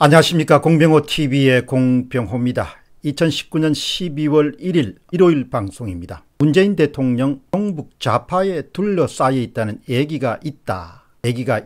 안녕하십니까. 공병호TV의 공병호입니다. 2019년 12월 1일 일요일 방송입니다. 문재인 대통령 종북 좌파에 둘러싸여 있다는 얘기가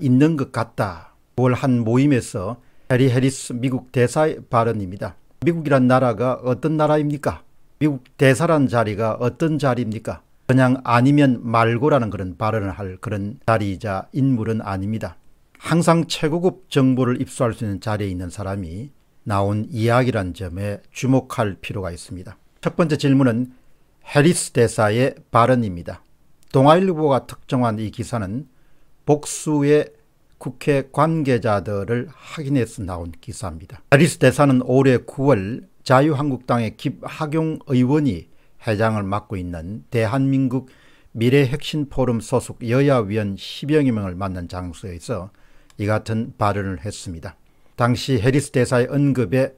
있는 것 같다. 9월 한 모임에서 해리 해리스 미국 대사의 발언입니다. 미국이란 나라가 어떤 나라입니까? 미국 대사란 자리가 어떤 자리입니까? 그냥 아니면 말고라는 그런 발언을 할 그런 자리이자 인물은 아닙니다. 항상 최고급 정보를 입수할 수 있는 자리에 있는 사람이 나온 이야기란 점에 주목할 필요가 있습니다. 첫 번째 질문은 해리스 대사의 발언입니다. 동아일보가 특정한 이 기사는 복수의 국회 관계자들을 확인해서 나온 기사입니다. 해리스 대사는 올해 9월 자유한국당의 김학용 의원이 회장을 맡고 있는 대한민국 미래혁신포럼 소속 여야위원 10여 명을 만난 장소에서 이 같은 발언을 했습니다. 당시 해리스 대사의 언급에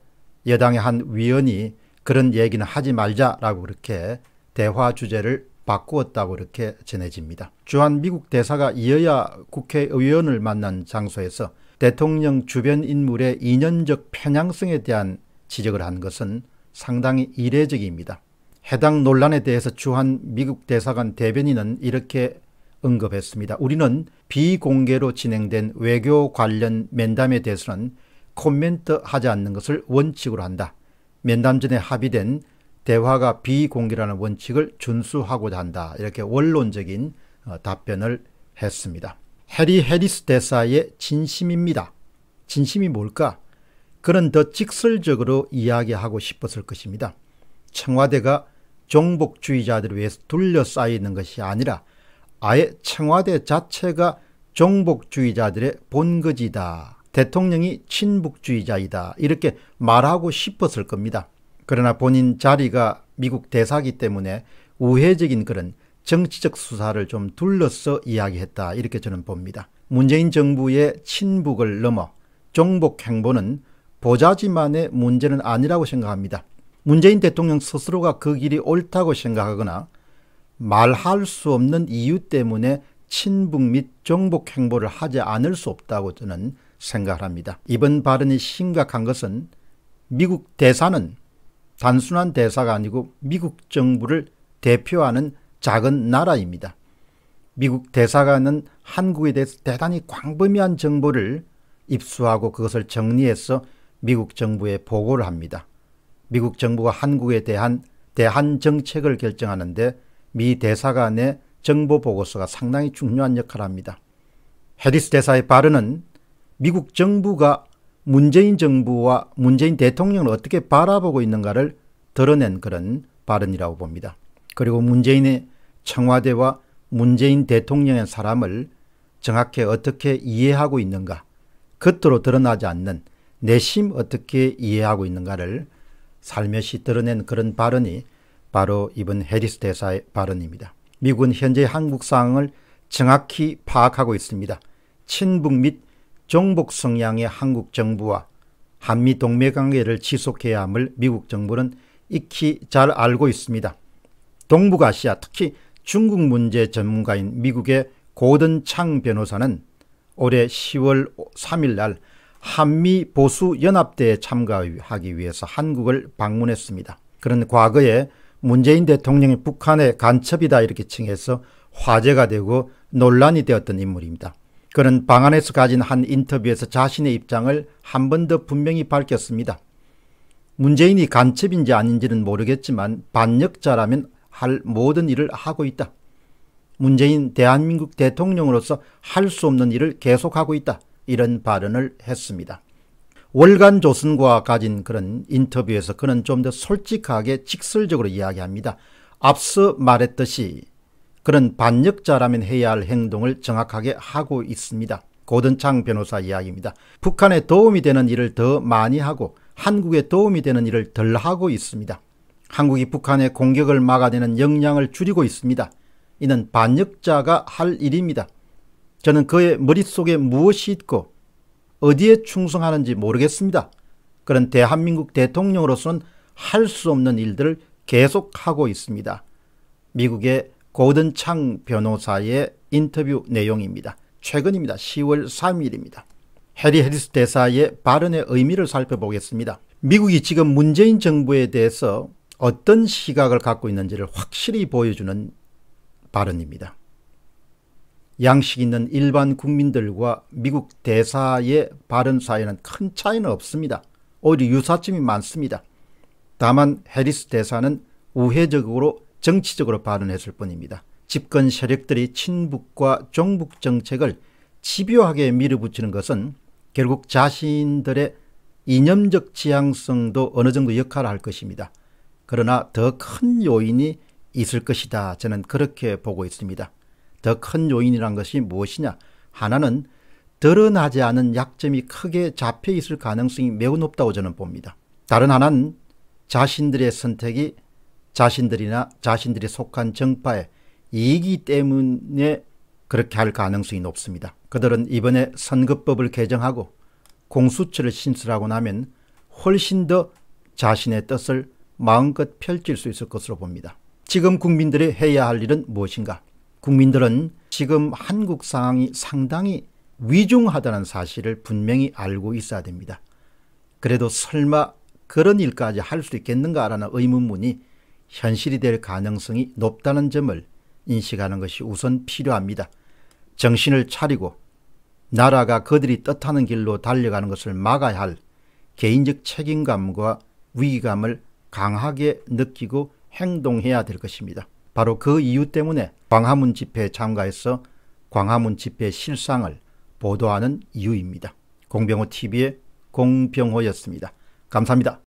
여당의 한 위원이 그런 얘기는 하지 말자라고 그렇게 대화 주제를 바꾸었다고 그렇게 전해집니다. 주한 미국 대사가 여야 국회의원을 만난 장소에서 대통령 주변 인물의 이념적 편향성에 대한 지적을 한 것은 상당히 이례적입니다. 해당 논란에 대해서 주한 미국 대사관 대변인은 이렇게 언급했습니다. 우리는 비공개로 진행된 외교 관련 면담에 대해서는 코멘트하지 않는 것을 원칙으로 한다. 면담 전에 합의된 대화가 비공개라는 원칙을 준수하고자 한다. 이렇게 원론적인 답변을 했습니다. 해리 해리스 대사의 진심입니다. 진심이 뭘까? 그는 더 직설적으로 이야기하고 싶었을 것입니다. 청와대가 종북주의자들에 의해서 둘러싸여 있는 것이 아니라 아예 청와대 자체가 종북주의자들의 본거지다. 대통령이 친북주의자이다. 이렇게 말하고 싶었을 겁니다. 그러나 본인 자리가 미국 대사이기 때문에 우회적인 그런 정치적 수사를 좀 둘러서 이야기했다. 이렇게 저는 봅니다. 문재인 정부의 친북을 넘어 종북 행보는 보자지만의 문제는 아니라고 생각합니다. 문재인 대통령 스스로가 그 길이 옳다고 생각하거나 말할 수 없는 이유 때문에 친북 및 종북 행보를 하지 않을 수 없다고 저는 생각을 합니다. 이번 발언이 심각한 것은 미국 대사는 단순한 대사가 아니고 미국 정부를 대표하는 작은 나라입니다. 미국 대사관은 한국에 대해서 대단히 광범위한 정보를 입수하고 그것을 정리해서 미국 정부에 보고를 합니다. 미국 정부가 한국에 대한 대한 정책을 결정하는데 미 대사관의 정보 보고서가 상당히 중요한 역할을 합니다. 해리스 대사의 발언은 미국 정부가 문재인 정부와 문재인 대통령을 어떻게 바라보고 있는가를 드러낸 그런 발언이라고 봅니다. 그리고 문재인의 청와대와 문재인 대통령의 사람을 정확히 어떻게 이해하고 있는가, 겉으로 드러나지 않는 내심 어떻게 이해하고 있는가를 살며시 드러낸 그런 발언이 바로 이번 해리스 대사의 발언입니다. 미국은 현재 한국 상황을 정확히 파악하고 있습니다. 친북 및 종북 성향의 한국 정부와 한미 동맹관계를 지속해야 함을 미국 정부는 익히 잘 알고 있습니다. 동북아시아 특히 중국 문제 전문가인 미국의 고든 창 변호사는 올해 10월 3일 날 한미 보수연합대에 참가하기 위해서 한국을 방문했습니다. 그런 과거에 문재인 대통령이 북한의 간첩이다 이렇게 칭해서 화제가 되고 논란이 되었던 인물입니다. 그는 방한에서 가진 한 인터뷰에서 자신의 입장을 한 번 더 분명히 밝혔습니다. 문재인이 간첩인지 아닌지는 모르겠지만 반역자라면 할 모든 일을 하고 있다. 문재인 대한민국 대통령으로서 할 수 없는 일을 계속하고 있다. 이런 발언을 했습니다. 월간 조선과 가진 그런 인터뷰에서 그는 좀 더 솔직하게 직설적으로 이야기합니다. 앞서 말했듯이 그런 반역자라면 해야 할 행동을 정확하게 하고 있습니다. 고든창 변호사 이야기입니다. 북한에 도움이 되는 일을 더 많이 하고 한국에 도움이 되는 일을 덜 하고 있습니다. 한국이 북한의 공격을 막아내는 역량을 줄이고 있습니다. 이는 반역자가 할 일입니다. 저는 그의 머릿속에 무엇이 있고 어디에 충성하는지 모르겠습니다. 그런 대한민국 대통령으로서는 할 수 없는 일들을 계속하고 있습니다. 미국의 고든창 변호사의 인터뷰 내용입니다. 최근입니다. 10월 3일입니다. 해리 해리스 대사의 발언의 의미를 살펴보겠습니다. 미국이 지금 문재인 정부에 대해서 어떤 시각을 갖고 있는지를 확실히 보여주는 발언입니다. 양식 있는 일반 국민들과 미국 대사의 발언 사이에는 큰 차이는 없습니다. 오히려 유사점이 많습니다. 다만 해리스 대사는 우회적으로 정치적으로 발언했을 뿐입니다. 집권 세력들이 친북과 종북 정책을 집요하게 밀어붙이는 것은 결국 자신들의 이념적 지향성도 어느 정도 역할을 할 것입니다. 그러나 더 큰 요인이 있을 것이다. 저는 그렇게 보고 있습니다. 더 큰 요인이란 것이 무엇이냐? 하나는 드러나지 않은 약점이 크게 잡혀 있을 가능성이 매우 높다고 저는 봅니다. 다른 하나는 자신들의 선택이 자신들이나 자신들이 속한 정파의 이익이 때문에 그렇게 할 가능성이 높습니다. 그들은 이번에 선거법을 개정하고 공수처를 신설하고 나면 훨씬 더 자신의 뜻을 마음껏 펼칠 수 있을 것으로 봅니다. 지금 국민들이 해야 할 일은 무엇인가? 국민들은 지금 한국 상황이 상당히 위중하다는 사실을 분명히 알고 있어야 됩니다. 그래도 설마 그런 일까지 할 수 있겠는가라는 의문문이 현실이 될 가능성이 높다는 점을 인식하는 것이 우선 필요합니다. 정신을 차리고 나라가 그들이 뜻하는 길로 달려가는 것을 막아야 할 개인적 책임감과 위기감을 강하게 느끼고 행동해야 될 것입니다. 바로 그 이유 때문에 광화문 집회에 참가해서 광화문 집회 실상을 보도하는 이유입니다. 공병호 TV의 공병호였습니다. 감사합니다.